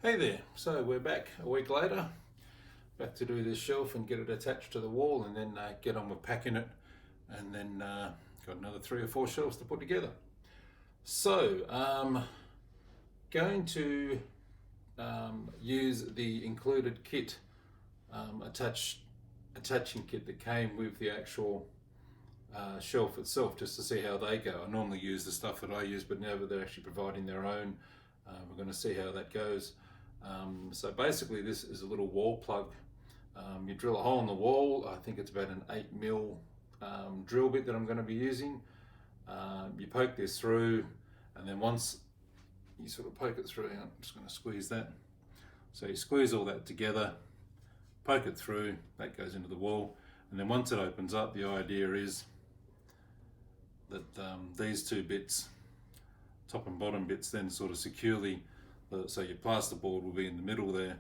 Hey there, so we're back a week later, back to do this shelf and get it attached to the wall and then get on with packing it, and then got another 3 or 4 shelves to put together. So, going to use the included kit, attaching kit that came with the actual shelf itself, just to see how they go. I normally use the stuff that I use, but now that they're actually providing their own, we're going to see how that goes. So basically this is a little wall plug. You drill a hole in the wall. I think it's about an 8mm drill bit that I'm going to be using. You poke this through, and then once you sort of poke it through, I'm just going to squeeze that. So you squeeze all that together, poke it through, that goes into the wall, and then once it opens up, the idea is that these two bits, top and bottom bits, then sort of securely, so your plasterboard will be in the middle there,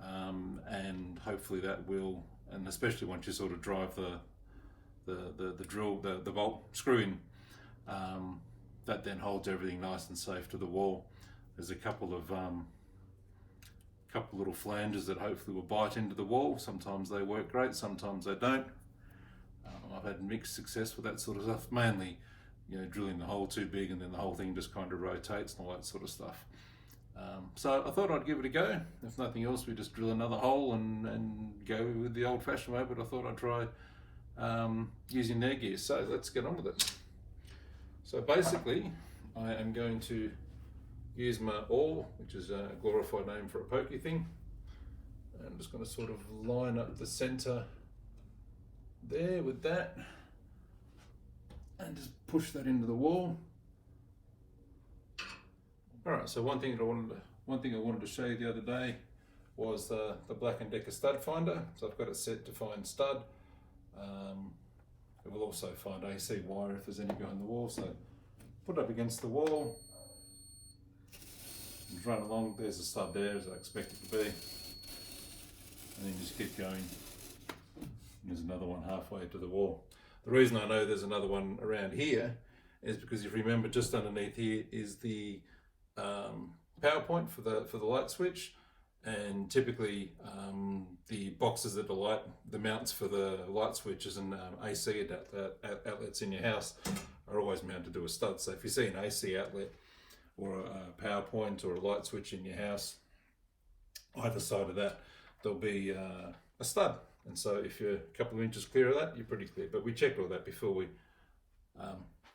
and hopefully that will, and especially once you sort of drive the drill, the bolt screw in, that then holds everything nice and safe to the wall. There's a couple little flanges that hopefully will bite into the wall. Sometimes they work great, sometimes they don't. I've had mixed success with that sort of stuff, mainly drilling the hole too big and then the whole thing just kind of rotates and all that sort of stuff. So I thought I'd give it a go. If nothing else, we just drill another hole and go with the old-fashioned way, but I thought I'd try using their gear. So let's get on with it. So basically, I am going to use my awl, which is a glorified name for a pokey thing. I'm just going to sort of line up the center there with that and just push that into the wall. Alright, so one thing I wanted to show you the other day was the Black & Decker stud finder. So I've got it set to find stud. It will also find AC wire if there's any behind the wall. So put it up against the wall and run along. There's a stud there, as I expect it to be. And then just keep going. And there's another one halfway to the wall. The reason I know there's another one around here is because if you remember, just underneath here is the power point for the light switch, and typically the boxes that light the mounts for the light switches and AC outlets in your house are always mounted to a stud. So if you see an AC outlet or a power point or a light switch in your house, either side of that there'll be a stud. And so if you're a couple of inches clear of that, you're pretty clear. But we checked all that before we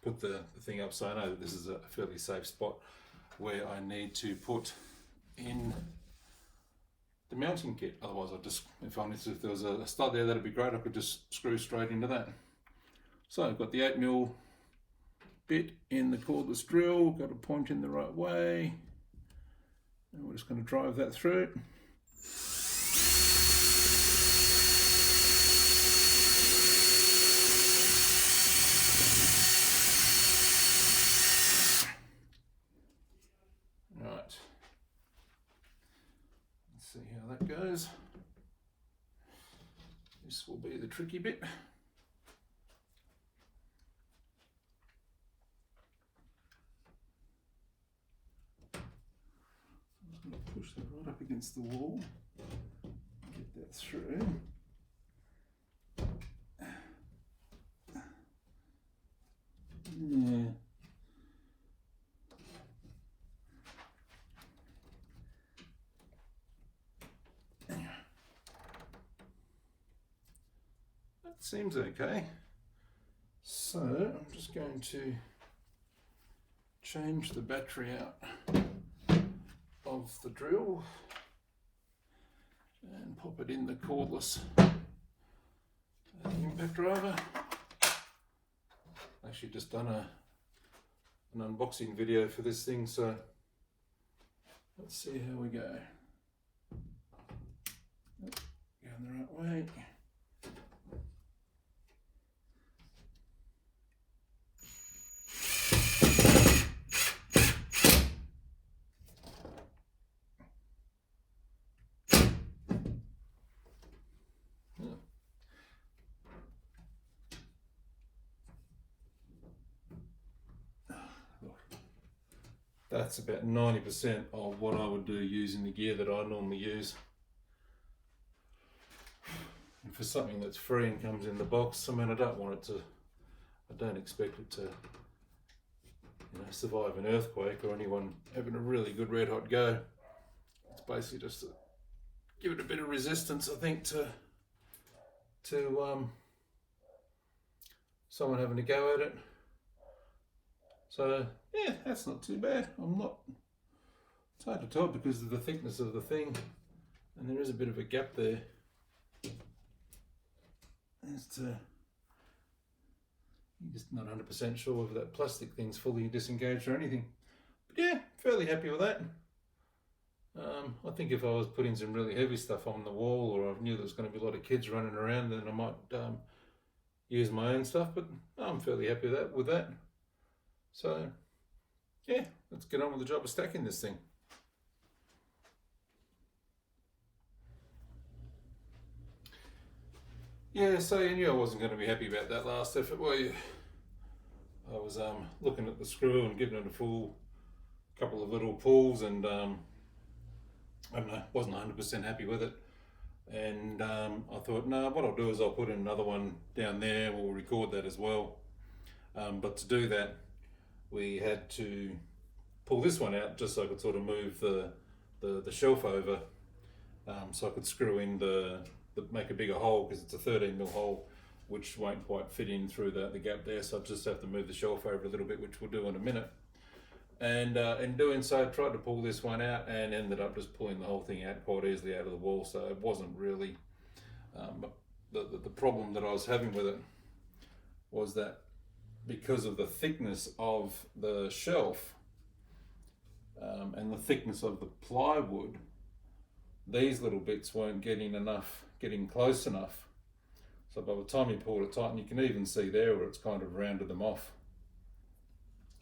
put the thing up, so I know that this is a fairly safe spot where I need to put in the mounting kit. Otherwise, if there was a stud there, that'd be great. I could just screw straight into that. So I've got the 8mm bit in the cordless drill, got to point in the right way, and we're just going to drive that through. See how that goes. This will be the tricky bit. I'm just going to push that right up against the wall, get that through. Yeah. Seems okay. So I'm just going to change the battery out of the drill and pop it in the cordless impact driver. Actually just done an unboxing video for this thing, so let's see how we go. Going the right way. that's about 90% of what I would do using the gear that I normally use. And for something that's free and comes in the box, I mean, I don't expect it to, you know, survive an earthquake or anyone having a really good red hot go. It's basically just to give it a bit of resistance, I think, to someone having a go at it. So yeah, that's not too bad. It's hard to tell because of the thickness of the thing, and there is a bit of a gap there. You're just not 100% sure whether that plastic thing's fully disengaged or anything. But yeah, fairly happy with that. I think if I was putting some really heavy stuff on the wall, or I knew there was going to be a lot of kids running around, then I might use my own stuff, but I'm fairly happy with that. So yeah, let's get on with the job of stacking this thing. Yeah, so you knew I wasn't going to be happy about that last effort, were you? I was looking at the screw and giving it a full couple of little pulls, and I don't know, wasn't 100% happy with it. And I thought, no, what I'll do is I'll put in another one down there. We'll record that as well. But to do that, we had to pull this one out just so I could sort of move the shelf over, so I could screw in make a bigger hole, because it's a 13mm hole, which won't quite fit in through the gap there. So I just have to move the shelf over a little bit, which we'll do in a minute. And in doing so, I tried to pull this one out and ended up just pulling the whole thing out quite easily out of the wall. So it wasn't really the problem that I was having with it was that because of the thickness of the shelf and the thickness of the plywood, these little bits weren't getting close enough. So by the time you pulled it tight, and you can even see there where it's kind of rounded them off.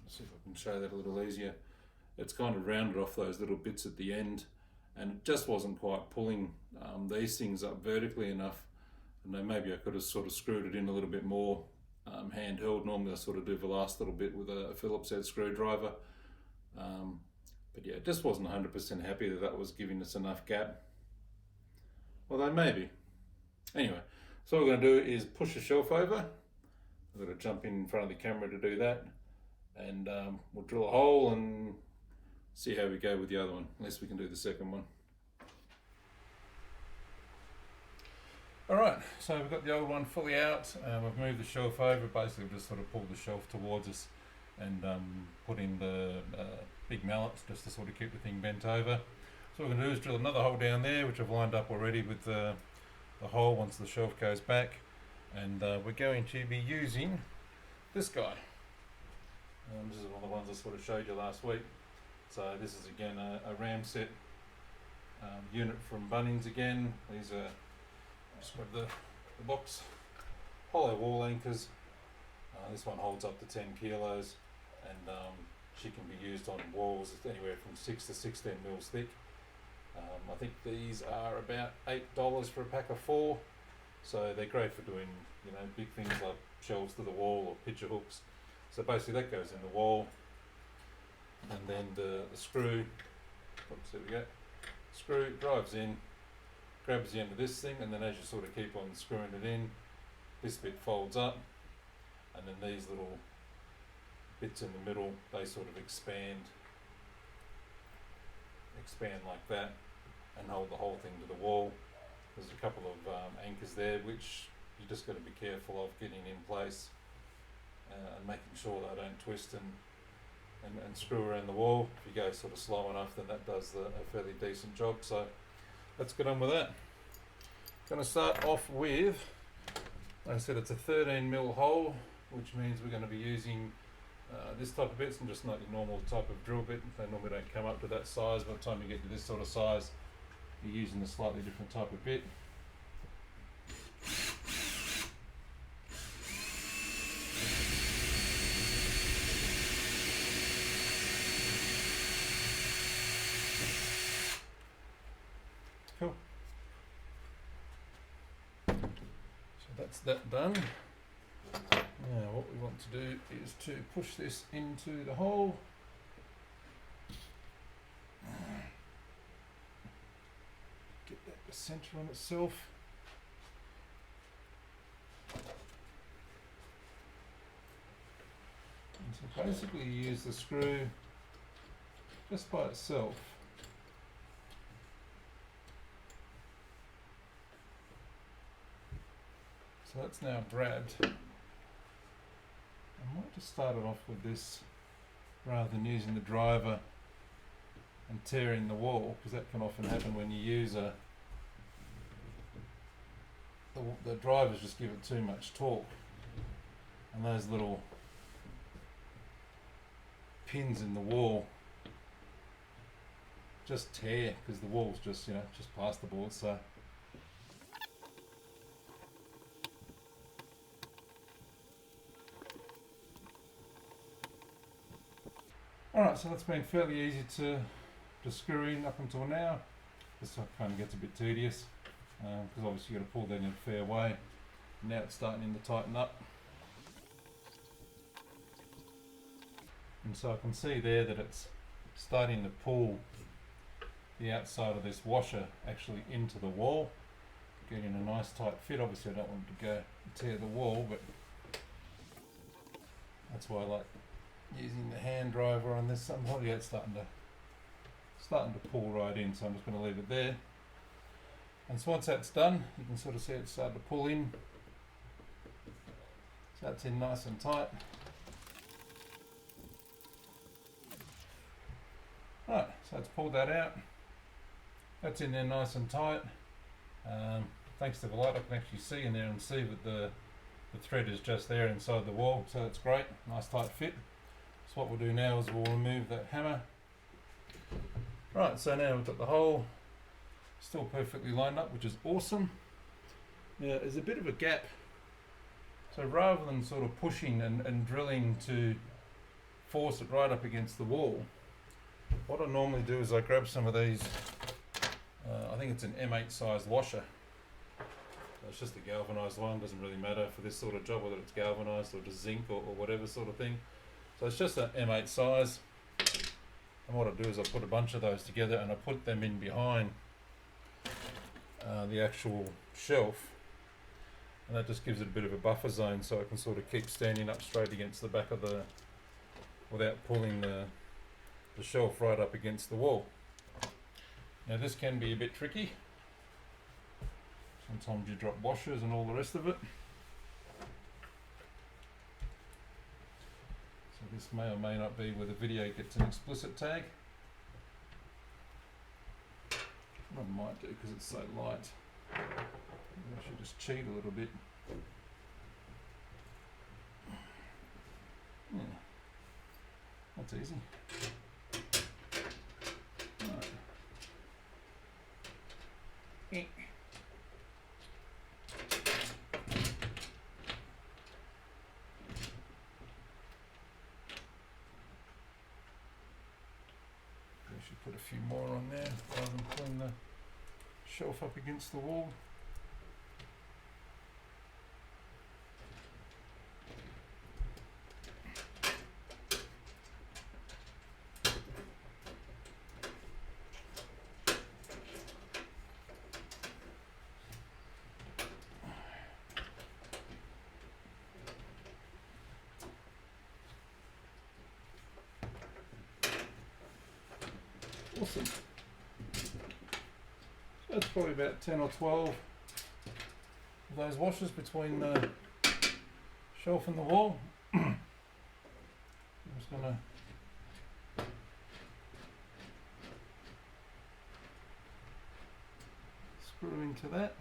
Let's see if I can show that a little easier. It's kind of rounded off those little bits at the end, and it just wasn't quite pulling these things up vertically enough. And then maybe I could have sort of screwed it in a little bit more handheld. Normally I sort of do the last little bit with a Phillips head screwdriver. But yeah, just wasn't 100% happy that was giving us enough gap. Although maybe. Anyway, so what we're going to do is push the shelf over. I've got to jump in front of the camera to do that. And we'll drill a hole and see how we go with the other one, unless we can do the second one. Alright, so we've got the old one fully out. We've moved the shelf over. Basically we've just sort of pulled the shelf towards us and put in the big mallets just to sort of keep the thing bent over. So what we're going to do is drill another hole down there, which I've lined up already with the hole once the shelf goes back. And we're going to be using this guy. This is one of the ones I sort of showed you last week. So this is again a Ramset unit from Bunnings again. These are, just grab the box, hollow wall anchors. This one holds up to 10 kilos, and she can be used on walls anywhere from 6 to 16 mils thick. I think these are about $8 for a pack of 4, so they're great for doing, you know, big things like shelves to the wall or picture hooks. So basically that goes in the wall, and then the screw, oops, there we go, screw drives in, grabs the end of this thing, and then as you sort of keep on screwing it in, this bit folds up, and then these little bits in the middle, they sort of expand like that and hold the whole thing to the wall. There's a couple of anchors there which you just got to be careful of getting in place and making sure they don't twist and screw around the wall. If you go sort of slow enough, then that does a fairly decent job. So let's get on with that. Going to start off with, like I said, it's a 13mm hole, which means we're going to be using this type of bits and just not your normal type of drill bit. They normally don't come up to that size. By the time you get to this sort of size, you're using a slightly different type of bit. Cool. So that's that done. Now what we want to do is to push this into the hole. a centre on itself. And so basically you use the screw just by itself. So that's now grabbed. I might just start it off with this rather than using the driver and tearing the wall, because that can often happen when you use the drivers just give it too much torque, and those little pins in the wall just tear because the wall's just just plasterboard. So alright, so that's been fairly easy to screw in up until now. This kind of gets a bit tedious because obviously you've got to pull that in a fair way. Now it's starting to tighten up. And so I can see there that it's starting to pull the outside of this washer actually into the wall, getting a nice tight fit. Obviously I don't want it to go and tear the wall, but that's why I like using the hand driver on this. Sometimes it's starting to pull right in, so I'm just going to leave it there. And so once that's done, you can sort of see it start to pull in. So that's in nice and tight. Right, so let's pull that out. That's in there nice and tight. Thanks to the light I can actually see in there and see that the thread is just there inside the wall, so that's great, nice tight fit. So what we'll do now is we'll remove that hammer. Right, so now we've got the hole still perfectly lined up, which is awesome. Now there's a bit of a gap, so rather than sort of pushing and drilling to force it right up against the wall, what I normally do is I grab some of these, I think it's an M8 size washer. It's just a galvanised one, doesn't really matter for this sort of job whether it's galvanised or just zinc or whatever sort of thing. So it's just an M8 size, and what I do is I put a bunch of those together and I put them in behind the actual shelf, and that just gives it a bit of a buffer zone so I can sort of keep standing up straight against the back of the, without pulling the shelf right up against the wall. Now this can be a bit tricky. Sometimes you drop washers and all the rest of it. So this may or may not be where the video gets an explicit tag. What I might do, because it's so light, I should just cheat a little bit. Yeah, that's easy. Right. Put a few more on there rather than pulling the shelf up against the wall. Awesome. So that's probably about 10 or 12 of those washers between the shelf and the wall. I'm just going to screw into that.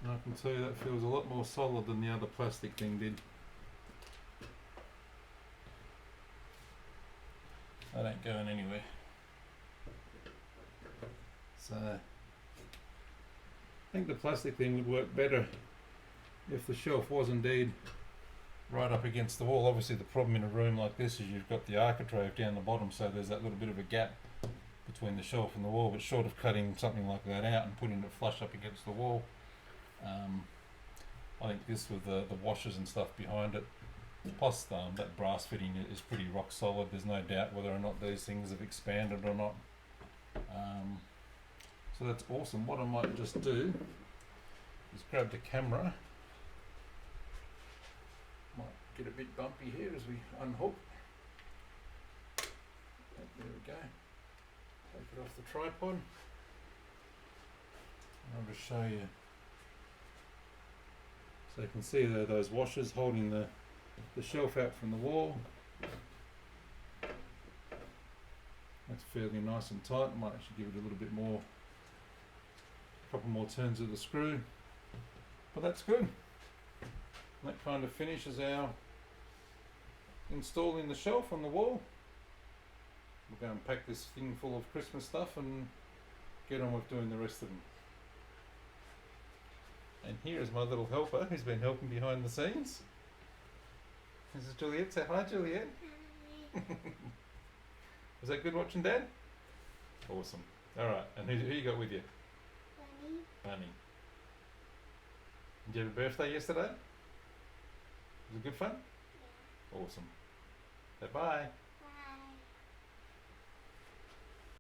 And I can tell you that feels a lot more solid than the other plastic thing did. That ain't going anywhere. So I think the plastic thing would work better if the shelf was indeed right up against the wall. Obviously the problem in a room like this is you've got the architrave down the bottom, so there's that little bit of a gap between the shelf and the wall, but short of cutting something like that out and putting it flush up against the wall, I think this with the washers and stuff behind it Plus, that brass fitting is pretty rock solid. There's no doubt whether or not these things have expanded or not. So that's awesome. What I might just do is grab the camera. Might get a bit bumpy here as we unhook. There we go. Take it off the tripod. I'll just show you. So you can see there those washers holding the shelf out from the wall. That's fairly nice and tight. I might actually give it a little bit more, a couple more turns of the screw, but that's good. That kind of finishes our installing the shelf on the wall. We'll go and pack this thing full of Christmas stuff and get on with doing the rest of them. And here is my little helper who's been helping behind the scenes. This is Juliet. Say hi, Juliet. Was that good watching Dad? Awesome. Alright, and who you got with you? Bunny. Bunny. Did you have a birthday yesterday? Was it good fun? Yeah. Awesome. Say bye.